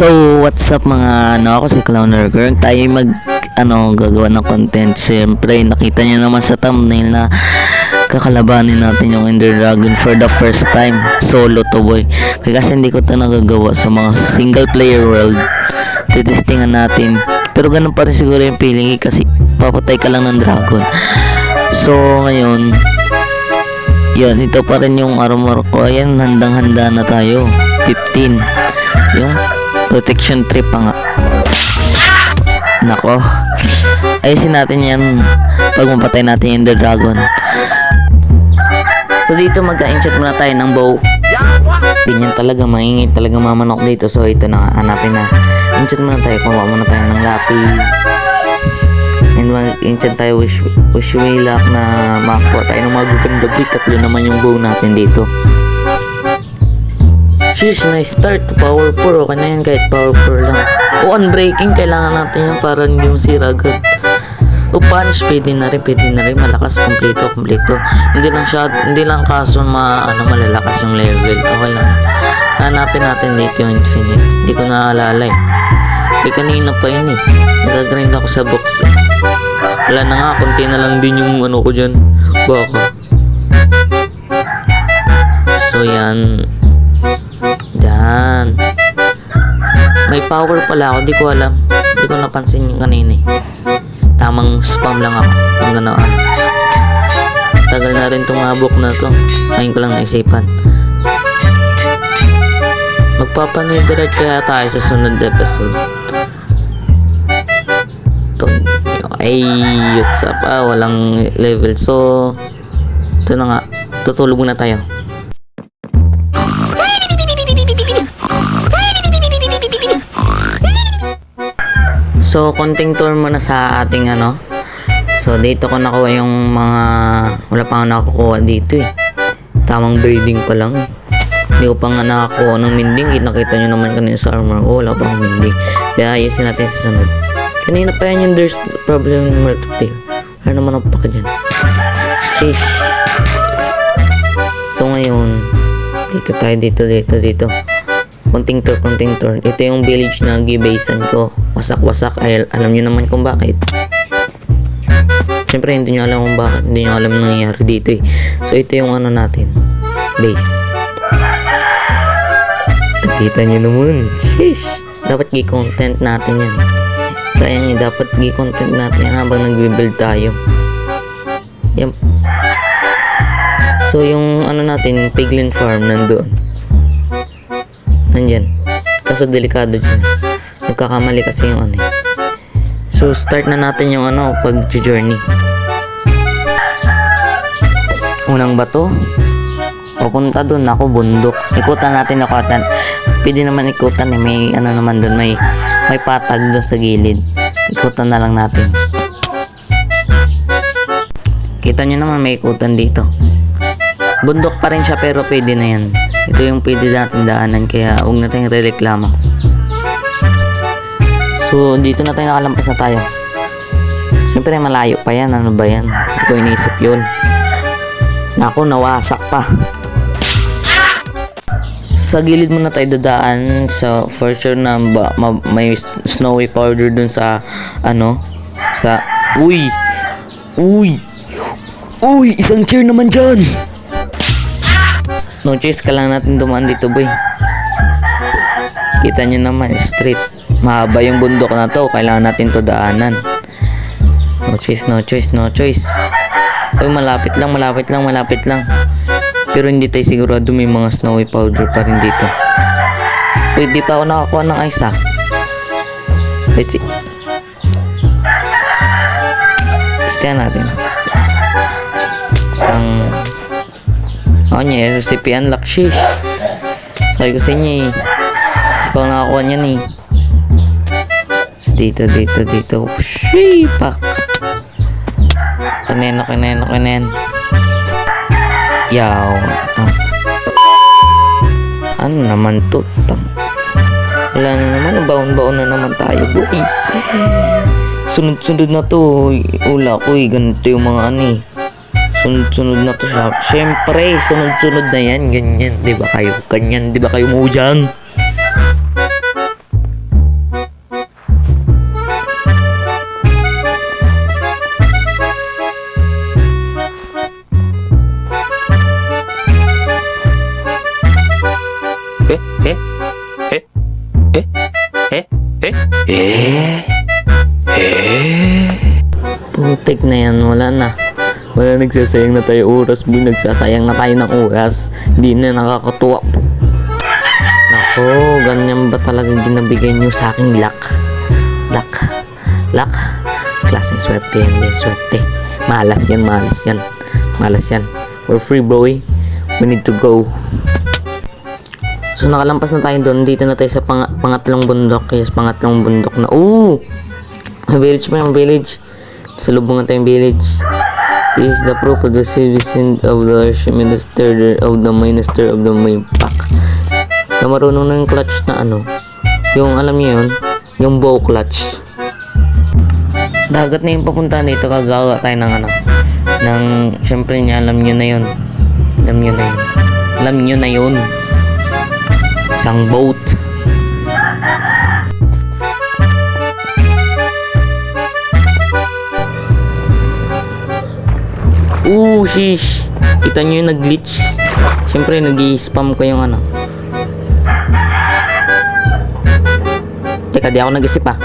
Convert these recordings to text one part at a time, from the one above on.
So, what's up mga ako si Clowner Girl. Tayo gagawa ng content. Siyempre, nakita niyo naman sa thumbnail na kakalabanin natin yung Ender Dragon for the first time. Solo to boy. Kasi hindi ko to nagagawa sa mga single player world. Titestingan natin. Pero ganun pa rin siguro yung feeling kasi papatay ka lang ng dragon. So, ngayon, yun, ito pa rin yung armor ko. Ayan, handang-handa na tayo. 15. Yung protection trip pa nga. Nako. Ayusin natin yan pag mapatay natin yung the dragon. So dito magka-enchant muna tayo ng bow. Ganyan talaga, maingay talaga mamanok dito. So ito na, hanapin na. Enchant muna tayo, kumawa muna tayo ng lapis. And mag-enchant tayo wish me luck na makakuha tayo ng magaganda. Tatlo naman yung bow natin dito. Sheesh, nice start. Power 4. Okay na yan kahit power 4 lang. O unbreaking, kailangan natin yan para hindi masira agad. O punch, pwede na rin. Malakas, kompleto. Hindi lang kaso malalakas yung level. Okay lang. Hanapin natin dito yung infinite. Hindi ko naalala eh. Kanina pa yun eh. Nagagrind ako sa box eh. Wala na nga, konti na lang din yung ko dyan. Baka. So yan. Yan. May power pala ako, di ko alam. Di ko napansin yung kanina eh. Tamang spam lang ako. Ang ganoon. Tagal na rin itong mabok na to. Ngayon ko lang naisipan. Magpapanidrat kaya tayo sa sunod episode. Ay, what's up? Walang level. So, ito na nga. Tutulog muna tayo. So, konting tour muna sa ating So, dito ko nakuha yung mga wala pa ako nakukuha dito eh. Tamang breeding pa lang eh. Hindi ko pa nga nakakuha ng mending. Nakita nyo naman kanina sa armor ko. Wala pa akong mending. Kaya ayusin natin sa sunod. Kanina pa yan yung there's problem in Mertoptail. Ano naman ang paka dyan? Sheesh. So, ngayon dito tayo. Dito. Konting tour. Ito yung village na gibasean ko. Wasak-wasak. Ay, alam nyo naman kung bakit. Siyempre, hindi nyo alam kung bakit. Hindi nyo alam nangyayari dito eh. So, ito yung natin. Base. Nakita nyo naman. Sheesh. Dapat gi-content natin yan. Sayang eh. Dapat gi-content natin yan habang nag-build tayo. Yan. So, yung natin, piglin farm nandoon. Nandyan. Kaso delikado dyan. Nagkakamali kasi yung So, start na natin yung pag-journey. Unang bato. Pupunta dun ako, bundok. Ikutan natin. Pwede naman ikutan eh. May naman dun. May patag dun sa gilid. Ikutan na lang natin. Kita nyo naman may ikutan dito. Bundok pa rin siya pero pwede na yan. Ito yung pwede natin daanan kaya huwag na tayong reklamo. So dito na tayo nakalampas na tayo. Siyempre malayo pa yan. Ano ba yan? Hindi ko iniisip yun. Naku, nawasak pa. Sa gilid muna tayo dadaan. So for sure na may snowy powder dun sa sa Uy! Isang chair naman dyan! No choice ka lang natin dumaan dito boy. Kita nyo naman street. Mahaba yung bundok na to. Kailangan natin to daanan. No choice. Uy, malapit lang. Pero hindi tayo sigurado may mga snowy powder pa rin dito. Uy, di pa ako nakakuha ng ice ha. Let's see. Testahan natin. Recipe unlock. Sheesh. Sabi ko sa inyo eh. Di pa ako nakakuha niyan eh. So, dito. Sheepak. Kanen. Yaw. Ano naman to? Wala na naman. Baon-baon na naman tayo. Boy. Sunod-sunod na to. Ula ko eh. Ganito yung mga sunod-sunod na to siya. Siyempre, sunod-sunod na yan. Ganyan. Di ba kayo? Ganyan. Di ba kayo mujang? Putik na yan, wala na. Wala, nagsasayang na tayo oras, boy. Nagsasayang na tayo ng oras. Hindi na nakakatuwa. Nako, ganyan ba talaga ginabigay niyo sa aking luck? Luck? Klaseng swerte yan din, swerte. Malas yan. For free, boy. We need to go. So, nakalampas na tayo doon. Dito na tayo sa pangatlong bundok. Yes, pangatlong bundok na. May village. Salubungan tayong village. This is the proof of the citizen of the minister of the main pack. Na marunong na yung clutch na ano. Yung alam niyo yun, yung bow clutch. Dagat na yung papunta dito, kagawa tayo ng ano. Syempre niya, alam niyo na yun. Isang boat. Shish. Kita nyo yung nag-glitch. Siyempre, nag-i-spam ko yung ano. Teka, di ako nag-isip ah.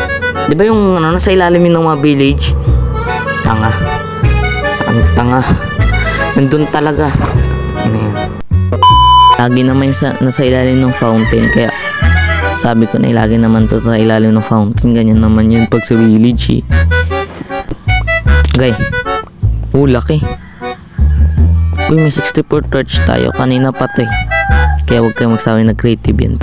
Di ba yung ano, nasa ilalim yun ng mga village? Tanga. Tanga. Nandun talaga. Ano yan? Lagi naman nasa ilalim ng fountain. Kaya, sabi ko na ilagi naman to sa ilalim ng fountain. Ganyan naman yun pag sa village eh. Okay. Laki. Uy, may 64 torch tayo. Kanina pa to eh. Kaya huwag kayo magsabi na creative yan.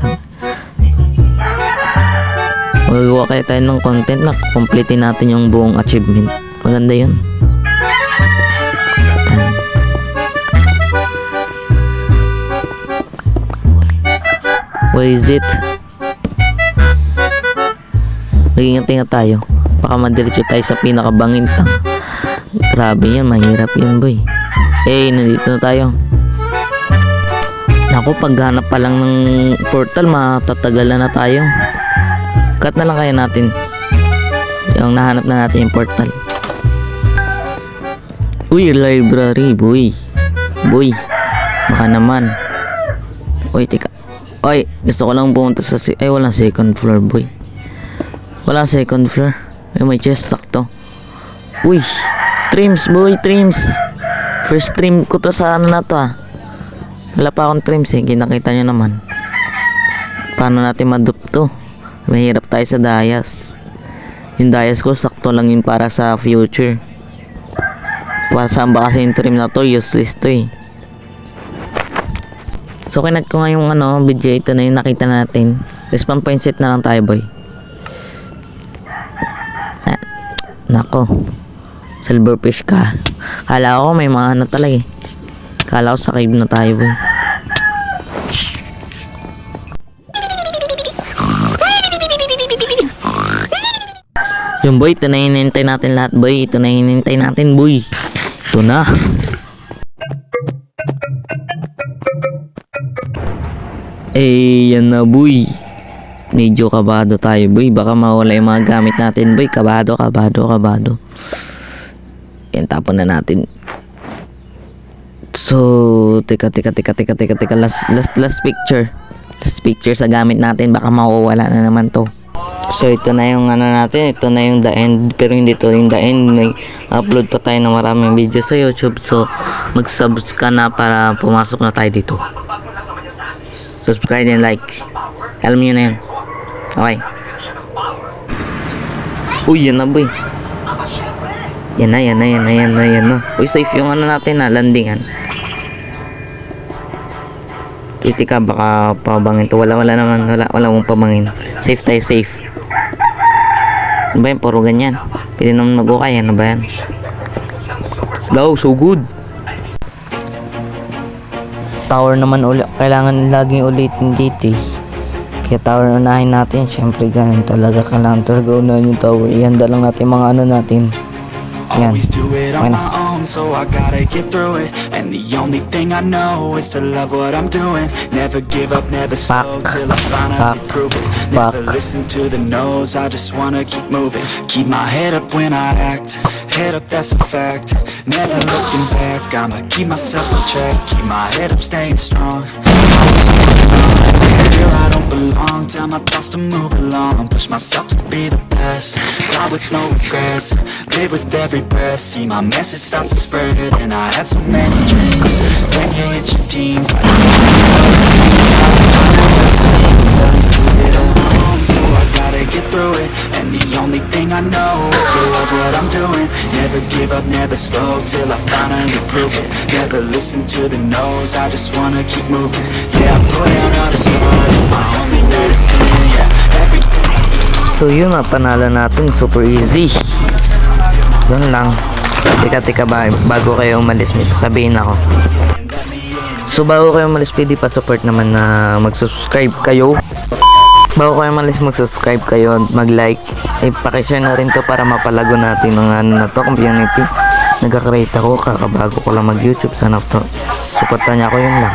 Magagawa kaya tayo ng content na kumpletin natin yung buong achievement. Maganda yun. Where is it? Mag-ingat-ingat tayo. Baka madiretso tayo sa pinakabangintang. Grabe yan, mahirap yun boy. Nandito na tayo. Naku, paghanap pa lang ng portal, matatagalan na tayo. Cut na lang kaya natin yung nahanap na natin yung portal. Uy, library, boy. Baka naman. Uy, tika. Uy, gusto ko lang pumunta sa walang second floor, boy. Wala second floor. May chest, sakto. Uy, trims, boy, trims. First trim ko to sa ano na to ah. Wala pa akong trims eh. Kinakita nyo naman. Paano natin madup to? Mahirap tayo sa dayas. Yung dayas ko sakto lang yun para sa future. Para saan ba kasi yung trim na to? Useless to eh. So kinat ko nga yung ano video. Ito na yung nakita natin. Respawn point set na lang tayo boy. Nako. Silverfish ka. Kala ko may mga ano talaga eh. Kala ko sa cave na tayo boy. Yung boy, ito na hinihintay natin lahat boy. Ito na hinihintay natin boy. Ito na. Yan na boy. Medyo kabado tayo boy. Baka mawala yung mga gamit natin boy. Kabado. Yan, tapon na natin. So, teka. Last picture. Last picture sa gamit natin. Baka mawawala na naman to. So, ito na yung ano natin. Ito na yung the end. Pero hindi to yung the end. May upload pa tayo ng maraming video sa YouTube. So, mag-subs ka na para pumasok na tayo dito. Subscribe and like. Alam nyo na yun. Okay. Uy, yan na boy. Yan na. Uy, safe yung ano natin na landingan. Titika, baka pabangin to. Wala naman. Wala mong pabangin. Safe tayo, safe. Ano ba yan? Puro ganyan. Pwede naman mag-ukay. Ano ba yan? Let's go. So good. Tower naman ulit. Kailangan laging ulitin dito eh. Kaya tower unahin natin. Siyempre ganun talaga. Kailangan talaga unahin yung tower. Ihanda lang natin mga ano natin. Always do it on my own, so I gotta get through it. And the only thing I know is to love what I'm doing. Never give up, never slow, till I finally prove it. Never listen to the no's, I just wanna keep moving. Keep my head up when I act, head up that's a fact. Never looking back, I'ma keep myself in check. Keep my head up, staying strong. Always moving on. here I don't belong. Tell my thoughts to move along. Push myself to be the best. Die with no regrets. Live with every breath. See my message start to spread. And I had so many dreams. When you hit your teens, I let's do it alone. So I gotta get through it. And the only thing I know is to love what I'm doing. Never give up, never slow, till I finally prove it. Never listen to the no's, I just wanna keep moving. Yeah, I put out all the sun, it's my only medicine. Yeah, everything I do. So yun, panalo natin. Super easy. Yun lang. Teka, bago kayo umalis, may sasabihin ako. So bago kayo umalis, pwede pa support naman na mag-subscribe kayo. Bago kayo umalis, mag-subscribe kayo, mag-like. Pakishare na rin to para mapalago natin ng ano na to, community. Nagka-create ako, kakabago ko lang mag-YouTube. Sana to supportan niya ako, yun lang.